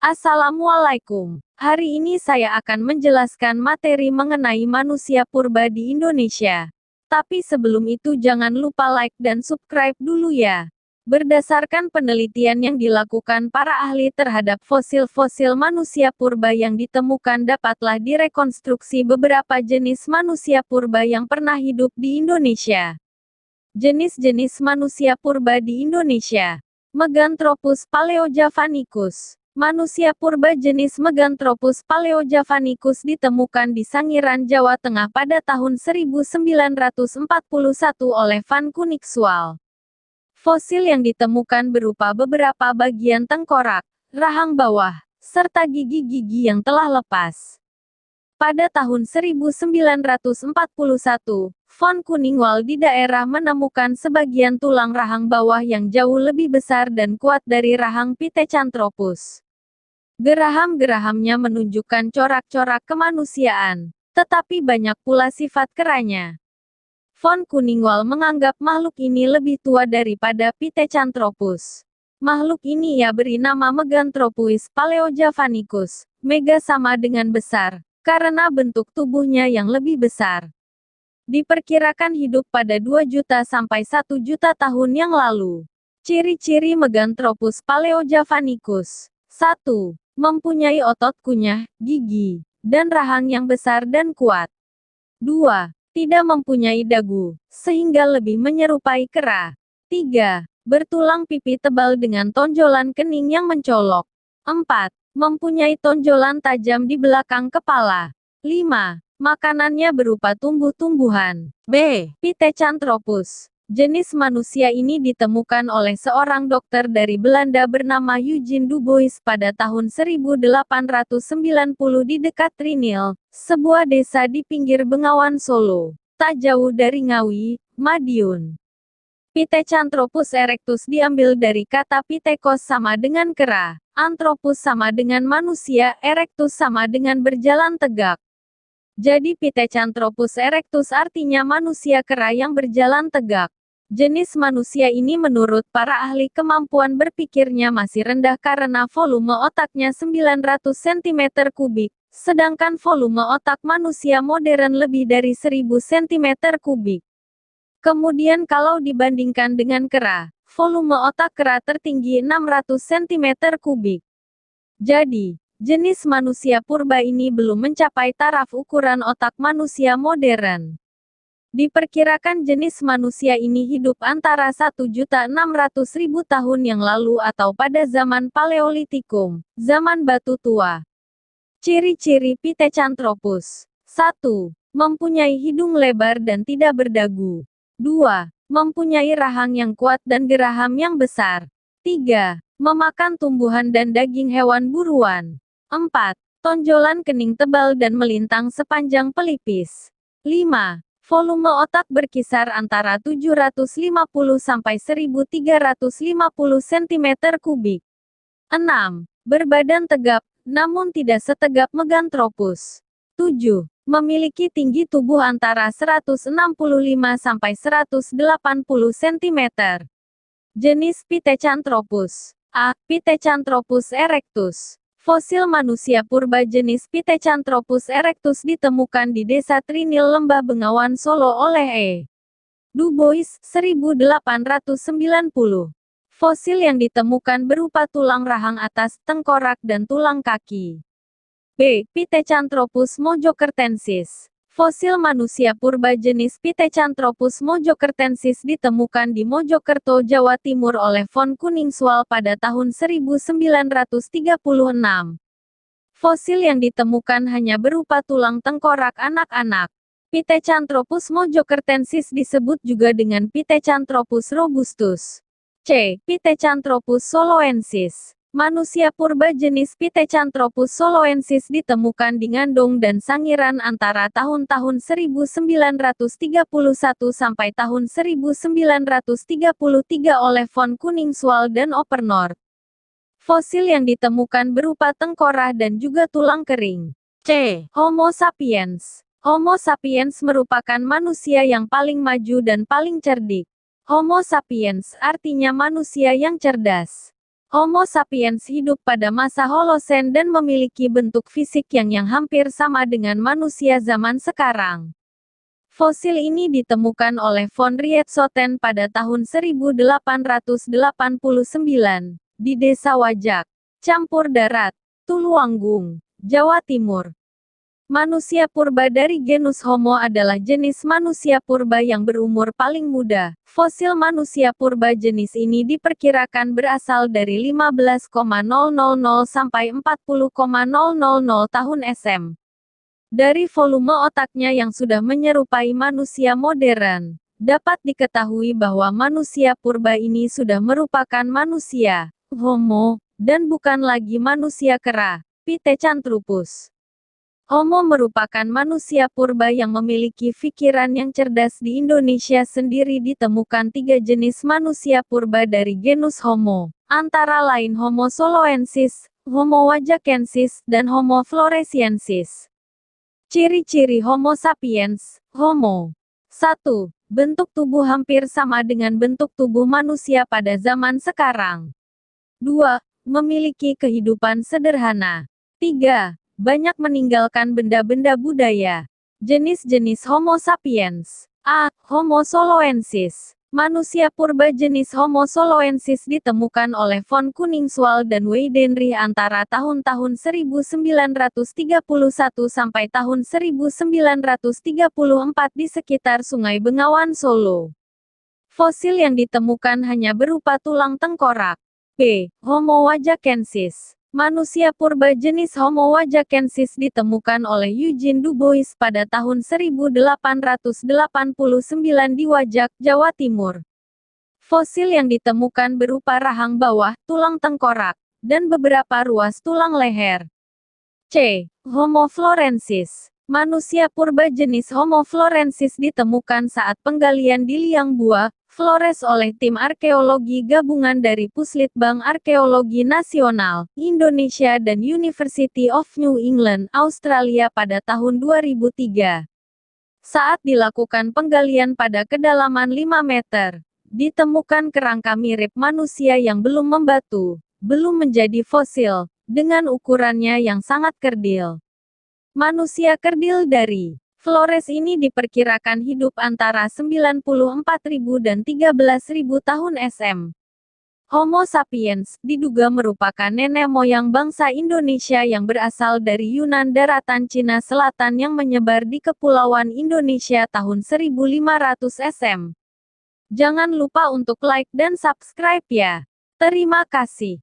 Assalamualaikum. Hari ini saya akan menjelaskan materi mengenai manusia purba di Indonesia. Tapi sebelum itu jangan lupa like dan subscribe dulu ya. Berdasarkan penelitian yang dilakukan para ahli terhadap fosil-fosil manusia purba yang ditemukan, dapatlah direkonstruksi beberapa jenis manusia purba yang pernah hidup di Indonesia. Jenis-jenis manusia purba di Indonesia. Meganthropus paleojavanicus. Manusia purba jenis Meganthropus paleojavanicus ditemukan di Sangiran, Jawa Tengah pada tahun 1941 oleh Van Konigswald. Fosil yang ditemukan berupa beberapa bagian tengkorak, rahang bawah, serta gigi-gigi yang telah lepas. Pada tahun 1941, Van Konigswald di daerah menemukan sebagian tulang rahang bawah yang jauh lebih besar dan kuat dari rahang Pithecanthropus. Geraham-gerahamnya menunjukkan corak-corak kemanusiaan, tetapi banyak pula sifat keranya. Van Konigswald menganggap makhluk ini lebih tua daripada Pithecanthropus. Makhluk ini ia beri nama Meganthropus paleojavanicus, mega sama dengan besar, karena bentuk tubuhnya yang lebih besar. Diperkirakan hidup pada 2 juta sampai 1 juta tahun yang lalu. Ciri-ciri Meganthropus paleojavanicus. 1. Mempunyai otot kunyah, gigi, dan rahang yang besar dan kuat. 2. Tidak mempunyai dagu, sehingga lebih menyerupai kera. 3. Bertulang pipi tebal dengan tonjolan kening yang mencolok. 4. Mempunyai tonjolan tajam di belakang kepala. 5. Makanannya berupa tumbuh-tumbuhan. B. Pithecanthropus. Jenis manusia ini ditemukan oleh seorang dokter dari Belanda bernama Eugene Dubois pada tahun 1890 di dekat Trinil, sebuah desa di pinggir Bengawan Solo, tak jauh dari Ngawi, Madiun. Pithecanthropus erectus diambil dari kata Pithekos sama dengan kera, Anthropus sama dengan manusia, erectus sama dengan berjalan tegak. Jadi Pithecanthropus erectus artinya manusia kera yang berjalan tegak. Jenis manusia ini menurut para ahli kemampuan berpikirnya masih rendah karena volume otaknya 900 cm3, sedangkan volume otak manusia modern lebih dari 1000 cm3. Kemudian kalau dibandingkan dengan kera, volume otak kera tertinggi 600 cm3. Jadi, jenis manusia purba ini belum mencapai taraf ukuran otak manusia modern. Diperkirakan jenis manusia ini hidup antara 1.600.000 tahun yang lalu atau pada zaman Paleolitikum, zaman batu tua. Ciri-ciri Pithecanthropus. 1. Mempunyai hidung lebar dan tidak berdagu. 2. Mempunyai rahang yang kuat dan geraham yang besar. 3. Memakan tumbuhan dan daging hewan buruan. 4. Tonjolan kening tebal dan melintang sepanjang pelipis. 5. Volume otak berkisar antara 750 sampai 1350 cm3. 6. Berbadan tegap, namun tidak setegap Meganthropus. 7. Memiliki tinggi tubuh antara 165 sampai 180 cm. Jenis Pithecanthropus. A. Pithecanthropus erectus. Fosil manusia purba jenis Pithecanthropus erectus ditemukan di Desa Trinil, Lembah Bengawan Solo oleh E. Dubois, 1890. Fosil yang ditemukan berupa tulang rahang atas, tengkorak dan tulang kaki. B. Pithecanthropus mojokertensis. Fosil manusia purba jenis Pithecanthropus mojokertensis ditemukan di Mojokerto, Jawa Timur oleh Van Konigswald pada tahun 1936. Fosil yang ditemukan hanya berupa tulang tengkorak anak-anak. Pithecanthropus mojokertensis disebut juga dengan Pithecanthropus robustus. C. Pithecanthropus soloensis. Manusia purba jenis Pithecanthropus soloensis ditemukan di Ngandong dan Sangiran antara tahun-tahun 1931 sampai tahun 1933 oleh Van Konigswald dan Opernord. Fosil yang ditemukan berupa tengkorak dan juga tulang kering. C. Homo sapiens. Homo sapiens merupakan manusia yang paling maju dan paling cerdik. Homo sapiens artinya manusia yang cerdas. Homo sapiens hidup pada masa Holosen dan memiliki bentuk fisik yang hampir sama dengan manusia zaman sekarang. Fosil ini ditemukan oleh von Rietzoten pada tahun 1889 di Desa Wajak, Campur Darat, Tuluanggung, Jawa Timur. Manusia purba dari genus Homo adalah jenis manusia purba yang berumur paling muda. Fosil manusia purba jenis ini diperkirakan berasal dari 15,000 sampai 40,000 tahun SM. Dari volume otaknya yang sudah menyerupai manusia modern, dapat diketahui bahwa manusia purba ini sudah merupakan manusia, Homo, dan bukan lagi manusia kera, Pithecanthropus. Homo merupakan manusia purba yang memiliki pikiran yang cerdas. Di Indonesia sendiri ditemukan 3 jenis manusia purba dari genus Homo, antara lain Homo soloensis, Homo wajakensis, dan Homo floresiensis. Ciri-ciri Homo sapiens, Homo. 1. Bentuk tubuh hampir sama dengan bentuk tubuh manusia pada zaman sekarang. 2. Memiliki kehidupan sederhana. 3. Banyak meninggalkan benda-benda budaya. Jenis-jenis Homo sapiens. A. Homo soloensis. Manusia purba jenis Homo soloensis ditemukan oleh von Koningswald dan Weidenreich antara tahun-tahun 1931 sampai tahun 1934 di sekitar Sungai Bengawan Solo. Fosil yang ditemukan hanya berupa tulang tengkorak. B. Homo wajakensis. Manusia purba jenis Homo wajakensis ditemukan oleh Eugene Dubois pada tahun 1889 di Wajak, Jawa Timur. Fosil yang ditemukan berupa rahang bawah, tulang tengkorak, dan beberapa ruas tulang leher. C. Homo florensis. Manusia purba jenis Homo florensis ditemukan saat penggalian di liang Bua, Flores oleh tim arkeologi gabungan dari Puslitbang Arkeologi Nasional, Indonesia dan University of New England, Australia pada tahun 2003. Saat dilakukan penggalian pada kedalaman 5 meter, ditemukan kerangka mirip manusia yang belum membatu, belum menjadi fosil, dengan ukurannya yang sangat kerdil. Manusia kerdil dari Flores ini diperkirakan hidup antara 94.000 dan 13.000 tahun SM. Homo sapiens diduga merupakan nenek moyang bangsa Indonesia yang berasal dari Yunan daratan Cina Selatan yang menyebar di Kepulauan Indonesia tahun 1500 SM. Jangan lupa untuk like dan subscribe ya. Terima kasih.